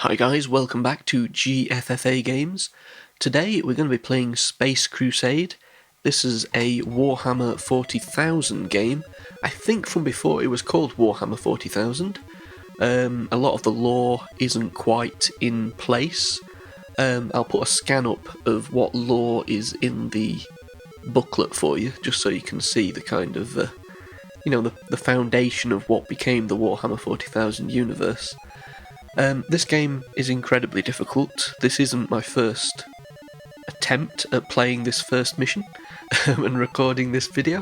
Hi guys, welcome back to GFFA Games. Today we're going to be playing Space Crusade. This is a Warhammer 40,000 game. I think from before it was called Warhammer 40,000. A lot of the lore isn't quite in place. I'll put a scan up of what lore is in the booklet for you, just so you can see the kind of, the foundation of what became the Warhammer 40,000 universe. This game is incredibly difficult. This isn't my first attempt at playing this first mission and recording this video.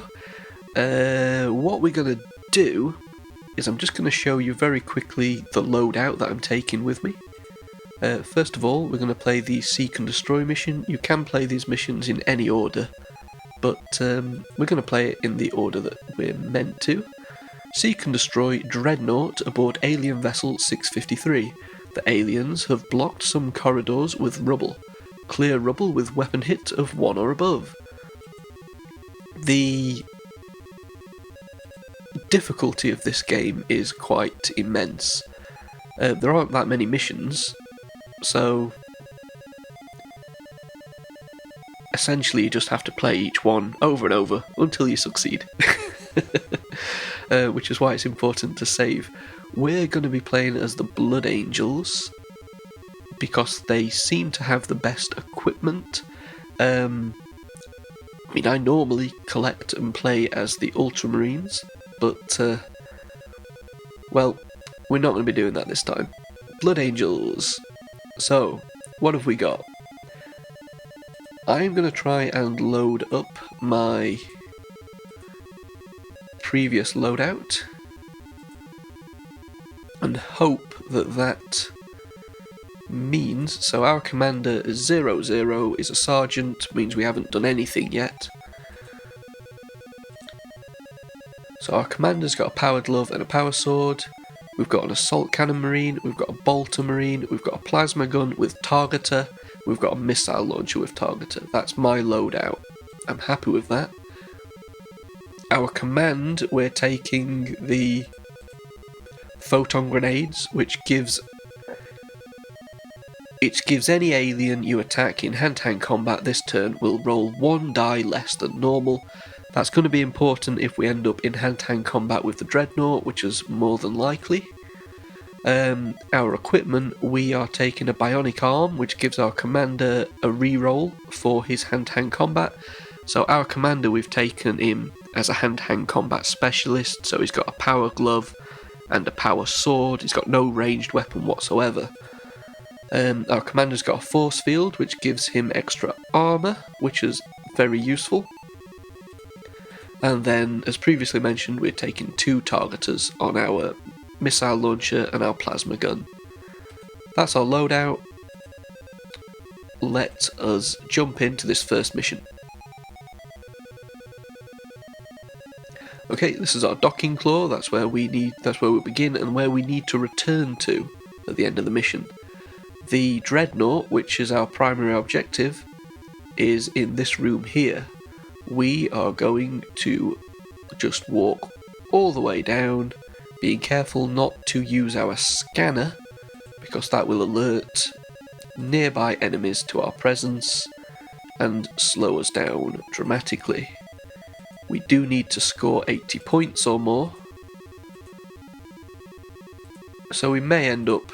What we're going to do is I'm just going to show you very quickly the loadout that I'm taking with me. First of all, we're going to play the Seek and Destroy mission. You can play these missions in any order, but we're going to play it in the order that we're meant to. Seek and destroy dreadnought aboard alien vessel 653. The aliens have blocked some corridors with rubble. Clear rubble with weapon hit of 1 or above. The difficulty of this game is quite immense. There aren't that many missions, so essentially you just have to play each one over and over until you succeed. Which is why it's important to save. We're going to be playing as the Blood Angels because they seem to have the best equipment. I normally collect and play as the Ultramarines, but well, we're not going to be doing that this time. Blood Angels. So, what have we got? I'm going to try and load up my previous loadout and hope that means, so our commander is 00 is a sergeant, means we haven't done anything yet. So our commander's got a power glove and a power sword, we've got an assault cannon marine, we've got a bolter marine, we've got a plasma gun with targeter, we've got a missile launcher with targeter. That's my loadout. I'm happy with that. Our command, we're taking the photon grenades, which gives any alien you attack in hand-to-hand combat this turn will roll 1 die less than normal. That's going to be important if we end up in hand-to-hand combat with the dreadnought, which is more than likely. Our equipment, we are taking a bionic arm, which gives our commander a reroll for his hand-to-hand combat. So our commander, we've taken him as a hand-to-hand combat specialist, so he's got a power glove and a power sword. He's got no ranged weapon whatsoever. Our commander's got a force field, which gives him extra armour, which is very useful. And then, as previously mentioned, we're taking 2 targeters on our missile launcher and our plasma gun. That's our loadout. Let us jump into this first mission. Okay, this is our docking claw. That's where we begin and where we need to return to at the end of the mission. The dreadnought, which is our primary objective, is in this room here. We are going to just walk all the way down, being careful not to use our scanner, because that will alert nearby enemies to our presence and slow us down dramatically. We do need to score 80 points or more, so we may end up...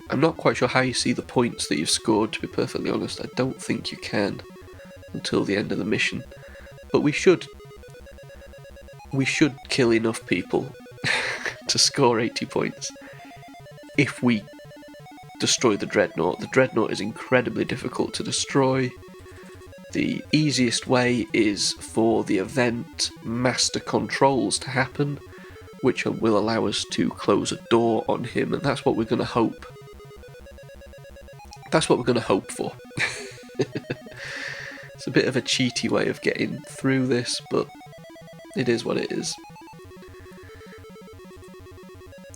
I'm not quite sure how you see the points that you've scored, to be perfectly honest. I don't think you can until the end of the mission, but we should kill enough people to score 80 points if we destroy the dreadnought. The dreadnought is incredibly difficult to destroy. The easiest way is for the event master controls to happen, which will allow us to close a door on him, and that's what we're going to hope. That's what we're going to hope for. It's a bit of a cheaty way of getting through this, but it is what it is.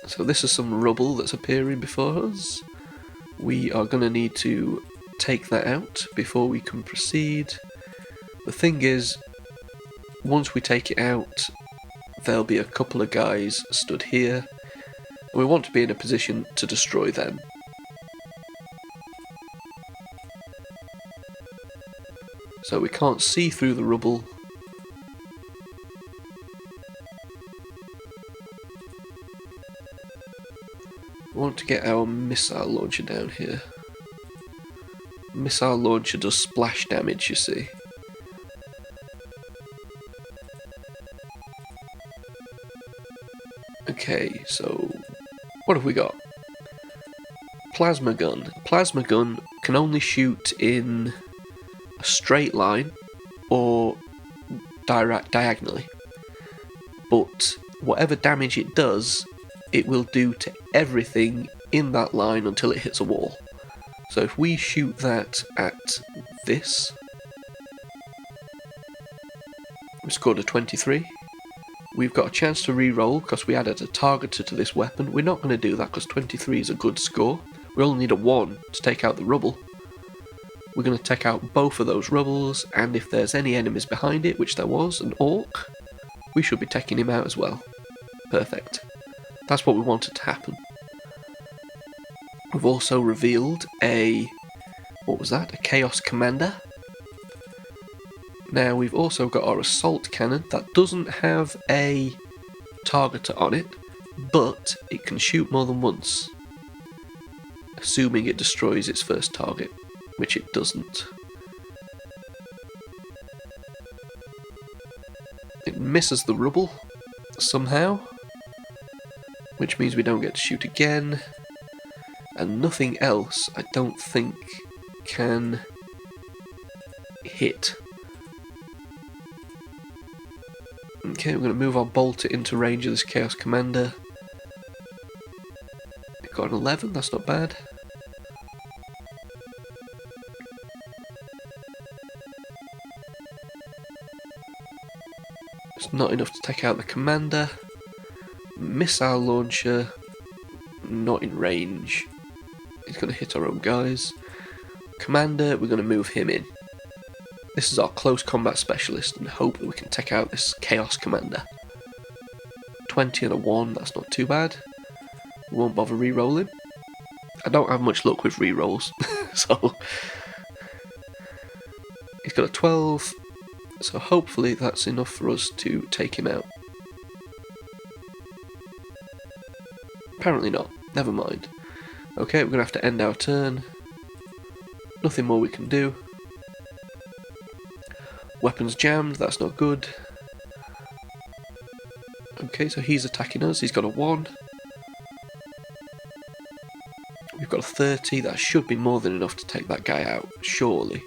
So this is some rubble that's appearing before us. We are going to need to take that out before we can proceed. The thing is, once we take it out, there'll be a couple of guys stood here, and we want to be in a position to destroy them. So we can't see through the rubble. We want to get our missile launcher down here. Missile launcher does splash damage, you see. Okay, so what have we got? Plasma gun. Plasma gun can only shoot in a straight line or diagonally. But whatever damage it does, it will do to everything in that line until it hits a wall. So if we shoot that at this, we scored a 23. We've got a chance to re-roll because we added a targeter to this weapon. We're not going to do that because 23 is a good score. We only need a 1 to take out the rubble. We're going to take out both of those rubbles, and if there's any enemies behind it, which there was, an orc, we should be taking him out as well. Perfect. That's what we wanted to happen. We've also revealed a Chaos Commander. Now we've also got our assault cannon that doesn't have a targeter on it, but it can shoot more than once, assuming it destroys its first target, which it doesn't. It misses the rubble somehow, which means we don't get to shoot again, and nothing else I don't think can hit. Okay, we're going to move our bolter into range of this Chaos Commander. We've got an 11, that's not bad. It's not enough to take out the Commander. Missile launcher, not in range. He's going to hit our own guys. Commander, we're going to move him in. This is our close combat specialist and hope that we can take out this Chaos Commander. 20 and a 1, that's not too bad. We won't bother re-rolling. I don't have much luck with re-rolls, so... He's got a 12, so hopefully that's enough for us to take him out. Apparently not, never mind. Okay, we're going to have to end our turn. Nothing more we can do. Weapons jammed, that's not good. Okay, so he's attacking us, he's got a 1. We've got a 30, that should be more than enough to take that guy out, surely.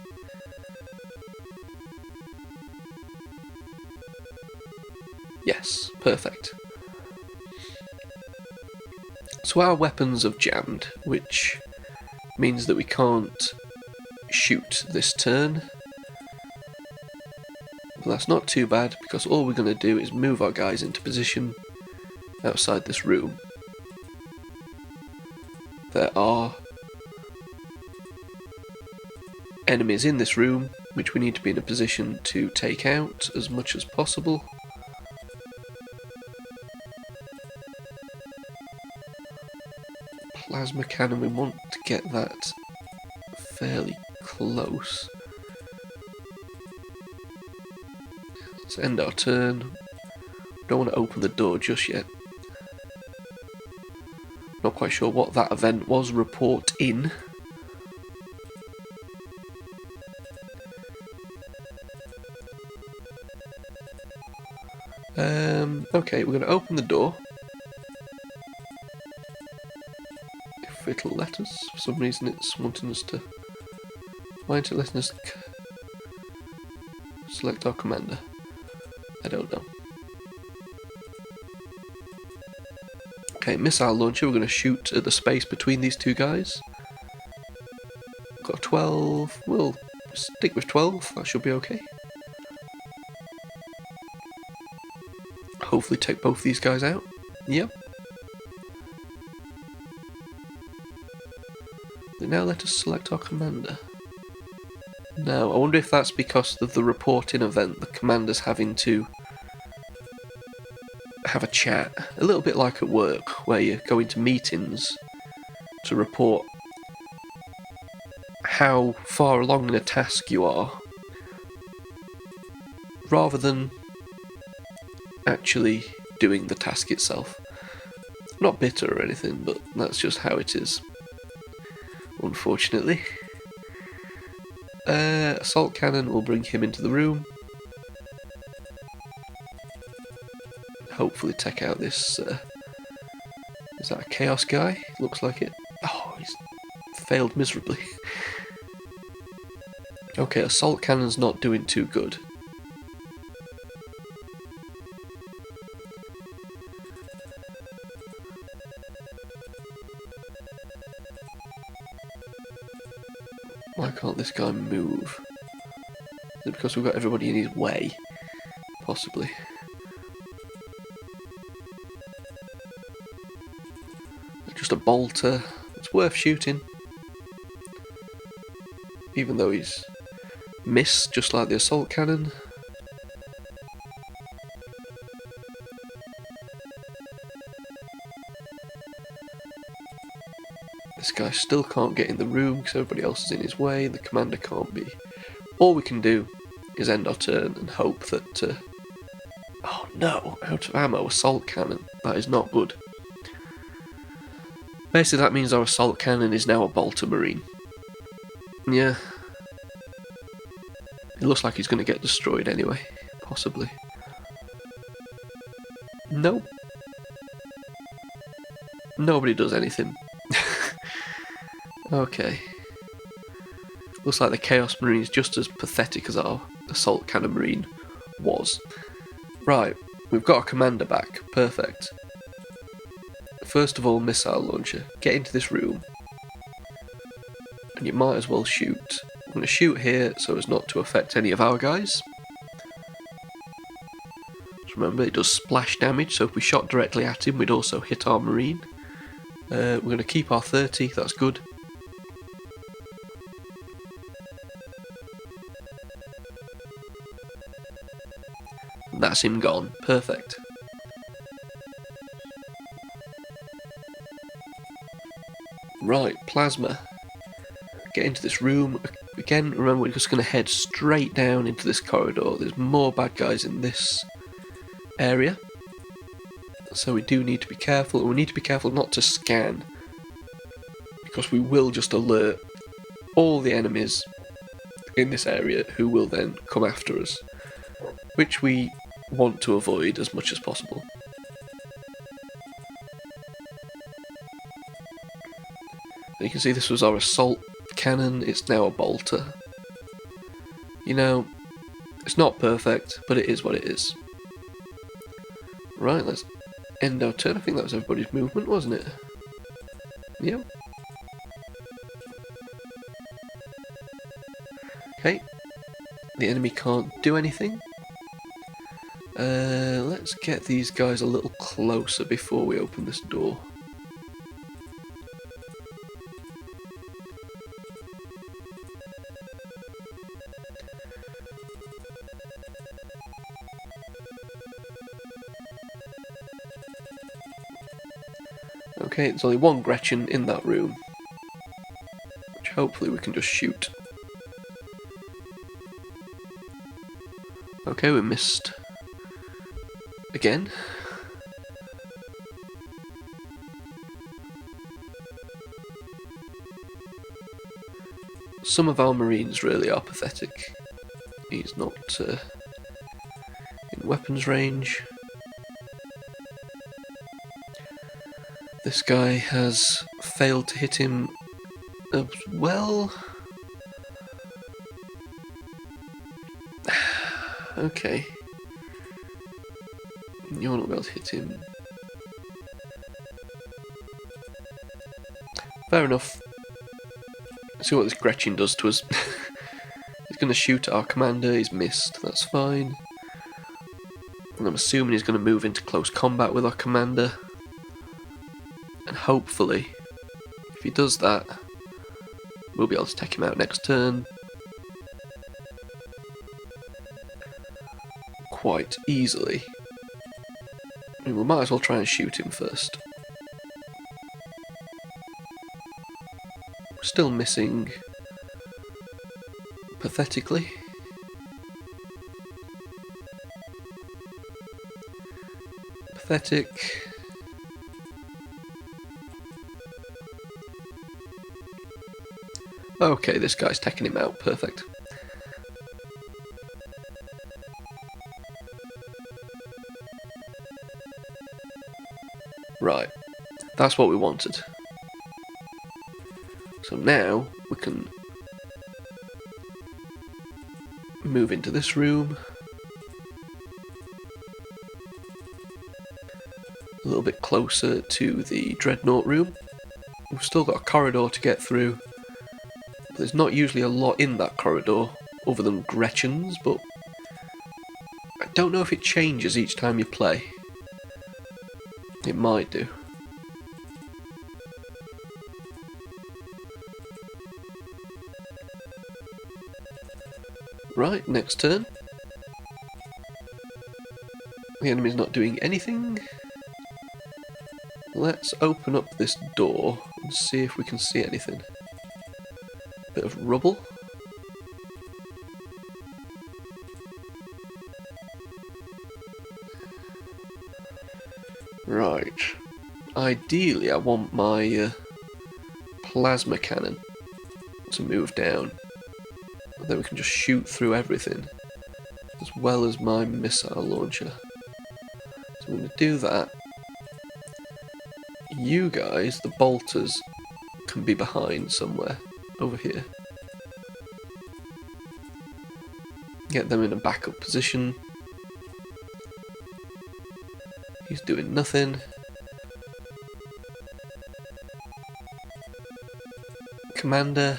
Yes, perfect. So our weapons have jammed, which means that we can't shoot this turn. But that's not too bad, because all we're going to do is move our guys into position outside this room. There are enemies in this room, which we need to be in a position to take out as much as possible. Plasma cannon, we want to get that fairly close. Let's end our turn. Don't want to open the door just yet. Not quite sure what that event was. Report in. Okay, we're going to open the door. If it'll let us. For some reason it's wanting us to... Why isn't it letting us select our commander? I don't know. Okay, missile launcher, we're going to shoot at the space between these two guys. Got a 12, we'll stick with 12, that should be okay. Hopefully take both these guys out. Yep. They now let us select our commander. Now, I wonder if that's because of the reporting event, the commander's having to have a chat, a little bit like at work, where you go into meetings to report how far along in a task you are, rather than actually doing the task itself. Not bitter or anything, but that's just how it is, unfortunately. Assault cannon will bring him into the room. Hopefully take out this... is that a chaos guy? Looks like it. Oh, he's failed miserably. Okay, assault cannon's not doing too good. Why can't this guy move? Is it because we've got everybody in his way? Possibly. Just a bolter. It's worth shooting. Even though he's missed, just like the assault cannon. This guy still can't get in the room because everybody else is in his way. The commander can't be. All we can do is end our turn and hope that... oh no, out of ammo, assault cannon. That is not good. Basically that means our assault cannon is now a bolter marine. Yeah. It looks like he's going to get destroyed anyway, possibly. Nope. Nobody does anything. Okay. Looks like the Chaos Marine is just as pathetic as our Assault Cannon Marine was. Right, we've got our commander back. Perfect. First of all, missile launcher. Get into this room. And you might as well shoot. I'm going to shoot here so as not to affect any of our guys. Just remember, it does splash damage, so if we shot directly at him, we'd also hit our Marine. We're going to keep our 30, that's good. That's him gone. Perfect. Right, plasma. Get into this room. Again, remember we're just going to head straight down into this corridor. There's more bad guys in this area. So we do need to be careful. We need to be careful not to scan, because we will just alert all the enemies in this area who will then come after us, which we want to avoid as much as possible. You can see this was our assault cannon, it's now a bolter. You know, it's not perfect, but it is what it is. Right, let's end our turn. I think that was everybody's movement, wasn't it? Yep. Okay. The enemy can't do anything. Let's get these guys a little closer before we open this door. Okay, there's only one Gretchen in that room, which hopefully we can just shoot. Okay, we missed again. Some of our Marines really are pathetic. He's not in weapons range. This guy has failed to hit him as well. Okay. You're not able to hit him. Fair enough. Let's see what this Gretchen does to us. He's going to shoot at our commander, he's missed, that's fine. And I'm assuming he's going to move into close combat with our commander. And hopefully, if he does that, we'll be able to take him out next turn. Quite easily. I mean, we might as well try and shoot him first. Still missing pathetically. Pathetic. Okay, this guy's taking him out. Perfect. Right. That's what we wanted. So now we can move into this room. A little bit closer to the dreadnought room. We've still got a corridor to get through. There's not usually a lot in that corridor other than Gretchens, but I don't know if it changes each time you play. It might do. Right, next turn. The enemy's not doing anything. Let's open up this door and see if we can see anything. Bit of rubble. Right. Ideally, I want my plasma cannon to move down. Then we can just shoot through everything, as well as my missile launcher. So I'm going to do that. You guys, the bolters, can be behind somewhere over here. Get them in a backup position. He's doing nothing. Commander,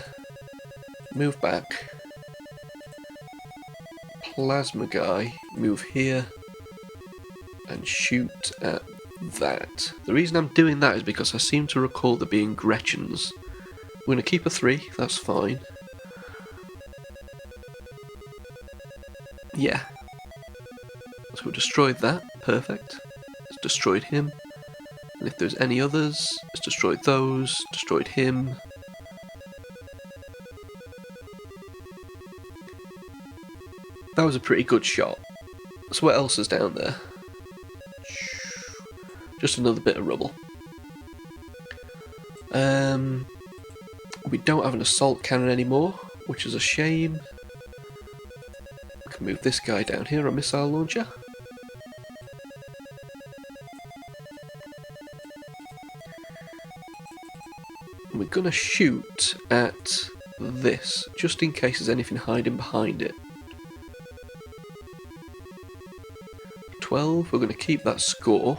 move back. Plasma guy, move here and shoot at that. The reason I'm doing that is because I seem to recall there being Gretchens. We're going to keep a 3, that's fine. Yeah. So we destroyed that, perfect. It's destroyed him. And if there's any others, it's destroyed those, destroyed him. That was a pretty good shot. So what else is down there? Just another bit of rubble. We don't have an assault cannon anymore, which is a shame. We can move this guy down here, a missile launcher. And we're gonna shoot at this, just in case there's anything hiding behind it. 12, we're going to keep that score.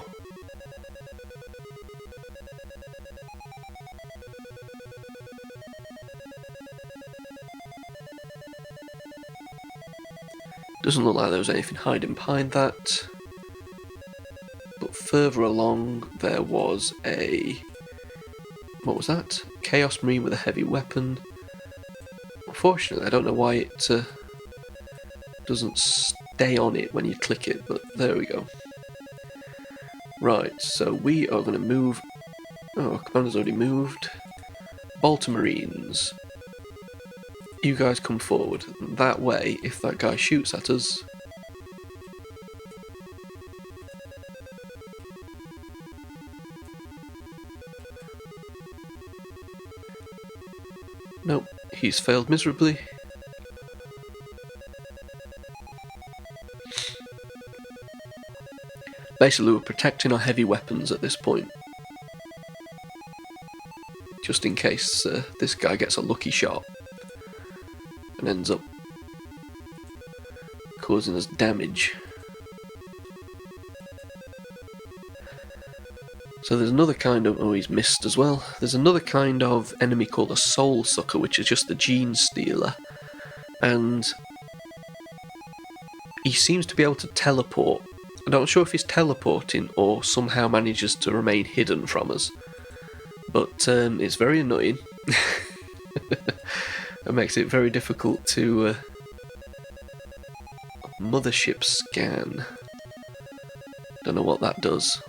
Doesn't look like there was anything hiding behind that. But further along there was a... what was that? Chaos Marine with a heavy weapon. Unfortunately, I don't know why it doesn't stay on it when you click it, but there we go. Right, so we are going to move... oh, commander's already moved. Bolter Marines. You guys come forward. That way, if that guy shoots at us... nope, he's failed miserably. Basically, we're protecting our heavy weapons at this point. Just in case this guy gets a lucky shot and ends up causing us damage. So there's another kind of... oh, he's missed as well. There's another kind of enemy called a Soul Sucker, which is just the Gene Stealer. And he seems to be able to teleport. I'm not sure if he's teleporting or somehow manages to remain hidden from us. But it's very annoying. It makes it very difficult to... mothership scan. Don't know what that does.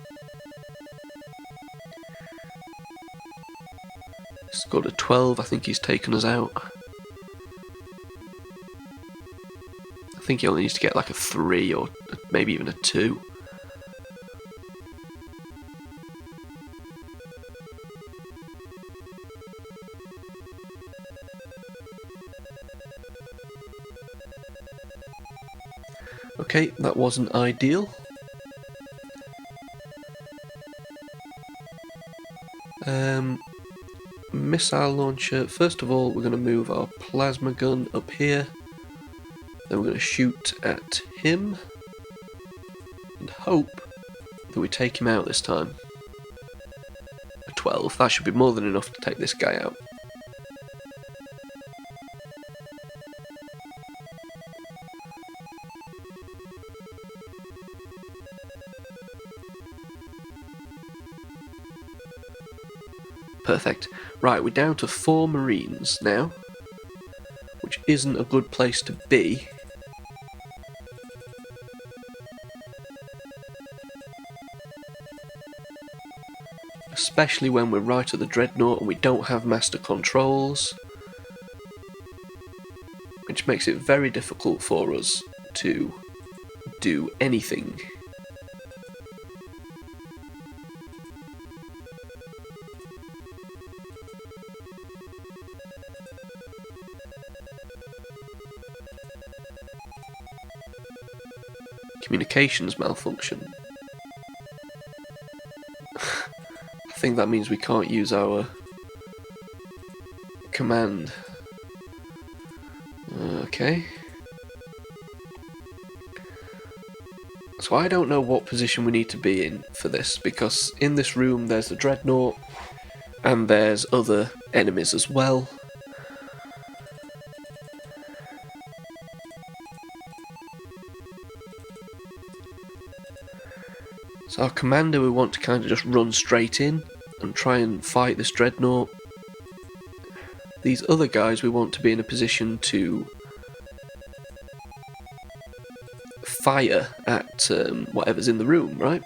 Scored a 12, I think he's taken us out. I think he only needs to get like a 3 or maybe even a 2. Okay, that wasn't ideal. Missile launcher. First of all, we're going to move our plasma gun up here. Then we're going to shoot at him and hope that we take him out this time. A 12. That should be more than enough to take this guy out. Perfect. Right, we're down to 4 Marines now, which isn't a good place to be. Especially when we're right at the dreadnought and we don't have master controls, which makes it very difficult for us to do anything. Communications malfunction. I think that means we can't use our command. Okay. So I don't know what position we need to be in for this, because in this room there's the dreadnought and there's other enemies as well. So our commander, we want to kind of just run straight in and try and fight this dreadnought. These other guys, we want to be in a position to fire at whatever's in the room, right?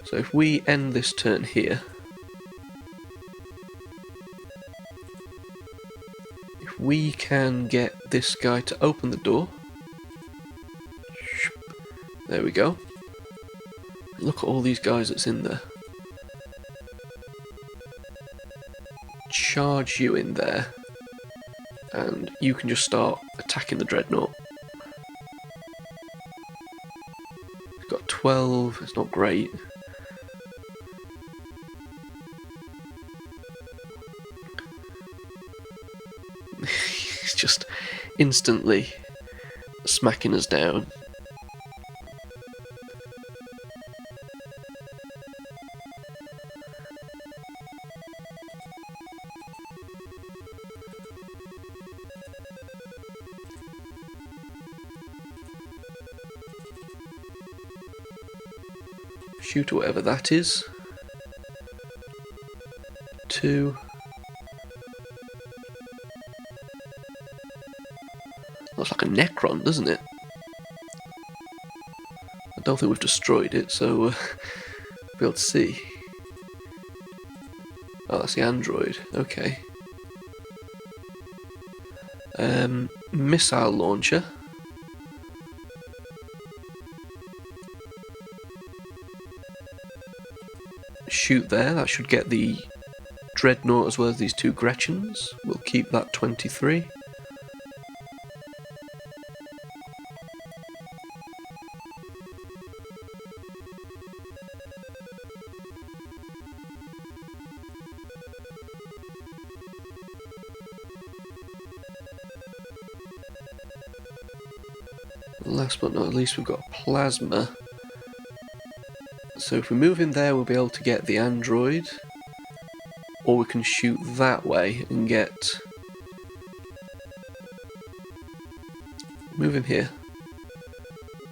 So if we end this turn here, if we can get this guy to open the door, there we go. Look at all these guys that's in there. Charge you in there, and you can just start attacking the dreadnought. It's got 12, it's not great. He's just instantly smacking us down. Shoot whatever that is. 2. Looks like a Necron, doesn't it? I don't think we've destroyed it, so we'll be able to see. Oh, that's the android. Okay. Missile launcher. Shoot there, that should get the dreadnought as well as these 2 Gretchens. We'll keep that 23. Last but not least, we've got plasma. So if we move in there, we'll be able to get the android, or we can shoot that way and get... Move him here.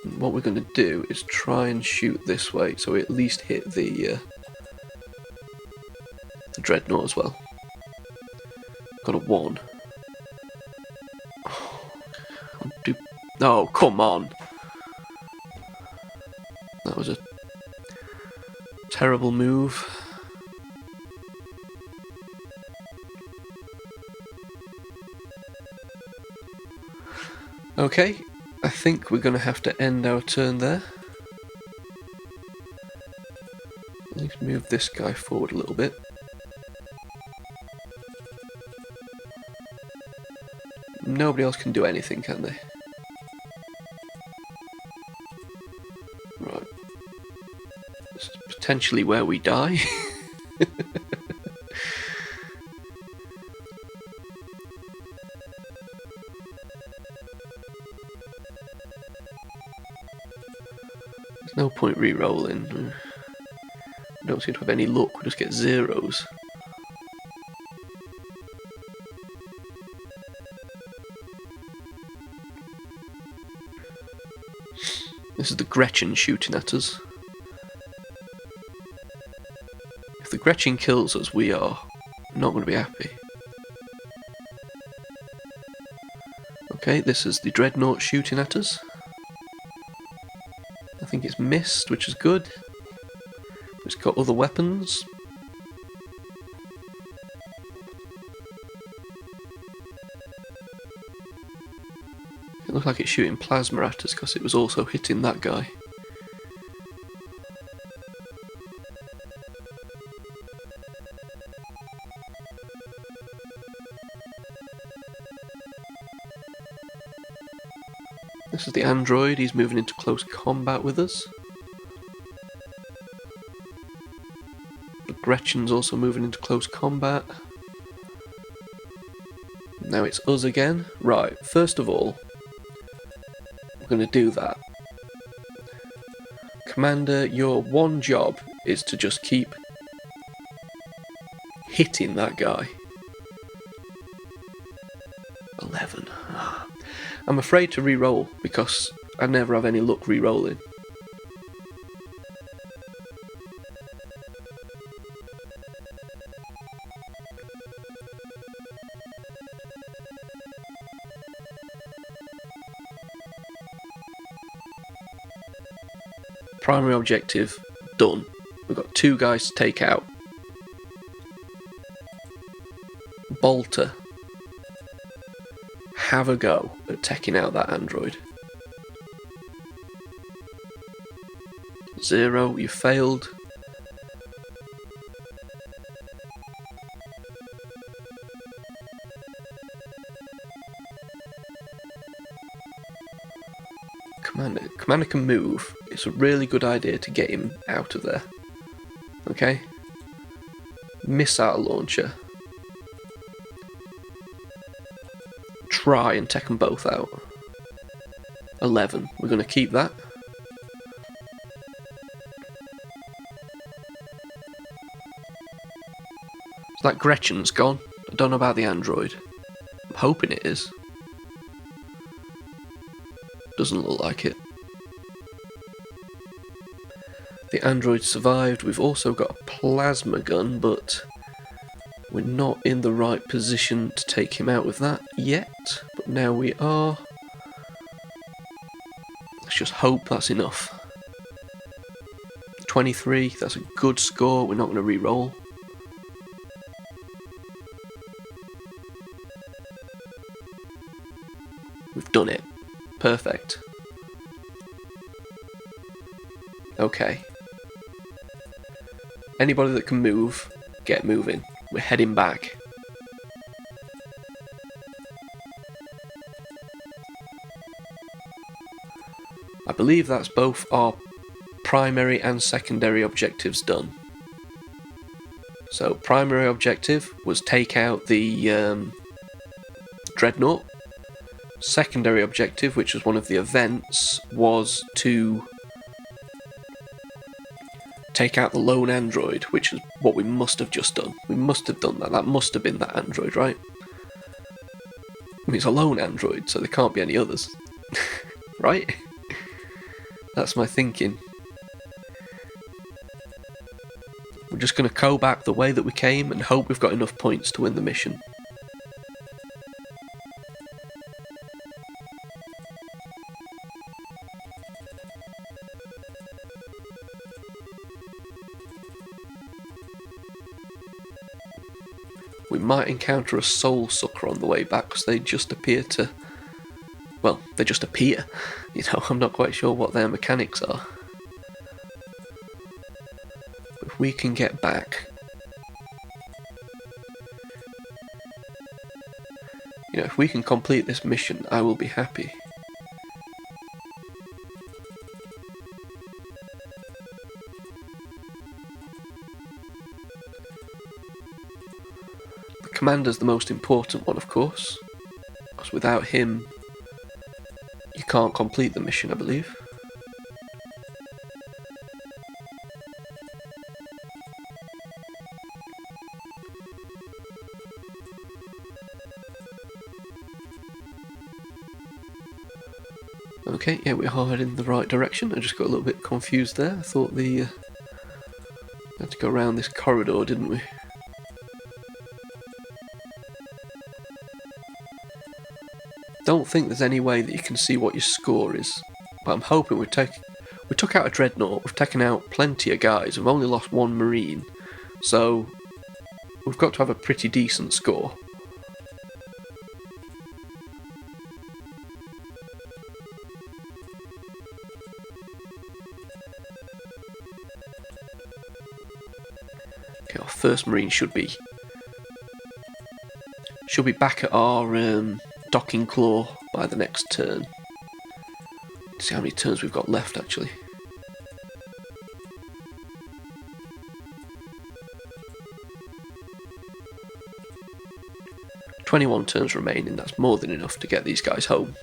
And what we're going to do is try and shoot this way, so we at least hit the dreadnought as well. Got a 1. Oh, come on. That was a terrible move. Okay, I think we're going to have to end our turn there. Let's move this guy forward a little bit. Nobody else can do anything, can they? Right. This is potentially where we die. There's no point re-rolling. We don't seem to have any luck, we just get zeros. This is the Gretchen shooting at us. If the Gretchen kills us, we are not going to be happy. Okay, this is the dreadnought shooting at us. I think it's missed, which is good. It's got other weapons. It looks like it's shooting plasma at us because it was also hitting that guy. This is the android, he's moving into close combat with us. The Gretchen's also moving into close combat. Now it's us again. Right, first of all, we're going to do that. Commander, your one job is to just keep hitting that guy. 11. I'm afraid to re-roll because I never have any luck re-rolling. Primary objective done. We've got 2 guys to take out. Bolter, have a go at taking out that android. 0, you failed. Commander can move. It's a really good idea to get him out of there. Okay? Missile launcher. Try and take them both out. 11. We're going to keep that. So that Gretchen's gone. I don't know about the android. I'm hoping it is. Doesn't look like it. The android survived. We've also got a plasma gun, but we're not in the right position to take him out with that yet. But now we are. Let's just hope that's enough. 23, that's a good score. We're not going to re-roll. We've done it. Perfect. Okay. Anybody that can move, get moving. We're heading back. I believe that's both our primary and secondary objectives done. So primary objective was take out the dreadnought. Secondary objective, which was one of the events, was to take out the lone android, which is what we must have just done. We must have done that. That must have been that android, right? I mean, it's a lone android, so there can't be any others. Right? That's my thinking. We're just going to go back the way that we came and hope we've got enough points to win the mission. We might encounter a soul sucker on the way back, because they just appear to... Well, they just appear. You know, I'm not quite sure what their mechanics are. But if we can get back... You know, if we can complete this mission, I will be happy. The commander's the most important one, of course, because without him, you can't complete the mission, I believe. Okay, yeah, we are heading in the right direction. I just got a little bit confused there. I thought we had to go around this corridor, didn't we? Don't think there's any way that you can see what your score is, but I'm hoping we took out a dreadnought, we've taken out plenty of guys, we've only lost one marine, so we've got to have a pretty decent score. Okay, our first marine should be back at our docking claw by the next turn. Let's see how many turns we've got left, actually. "21 turns remaining, that's more than enough to get these guys home.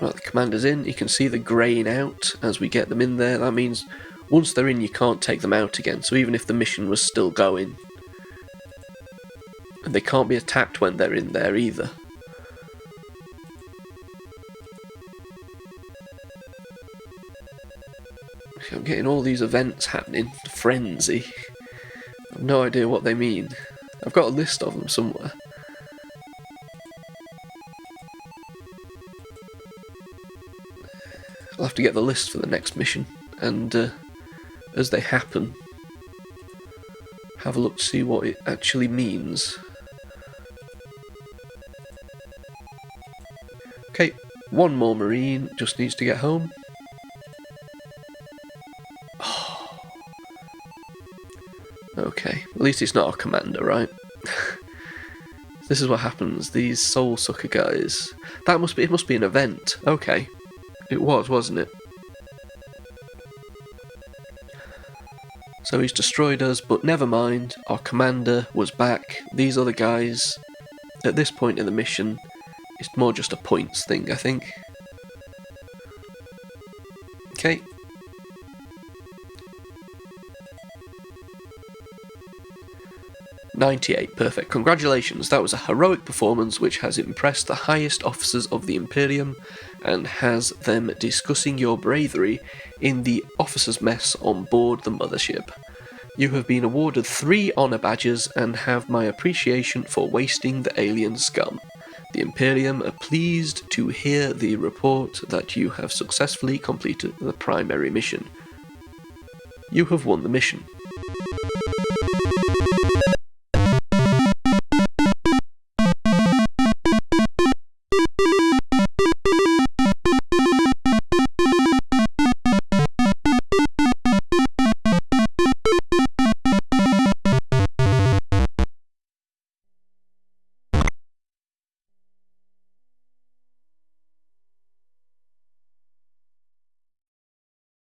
Right, the commander's in. You can see the greying out as we get them in there. That means once they're in, you can't take them out again. So even if the mission was still going, and they can't be attacked when they're in there either. So I'm getting all these events happening. Frenzy. I have no idea what they mean. I've got a list of them somewhere. I'll have to get the list for the next mission, and as they happen, have a look to see what it actually means. Okay, one more marine, just needs to get home. Oh. Okay, at least it's not our commander, right? This is what happens, these soul sucker guys. It must be an event, okay. It was, wasn't it? So he's destroyed us, but never mind, our commander was back. These other guys, at this point in the mission, it's more just a points thing, I think. Okay. "98, perfect. Congratulations, that was a heroic performance which has impressed the highest officers of the Imperium and has them discussing your bravery in the officers' mess on board the mothership. You have been awarded 3 honour badges and have my appreciation for wasting the alien scum. The Imperium are pleased to hear the report that you have successfully completed the primary mission. You have won the mission.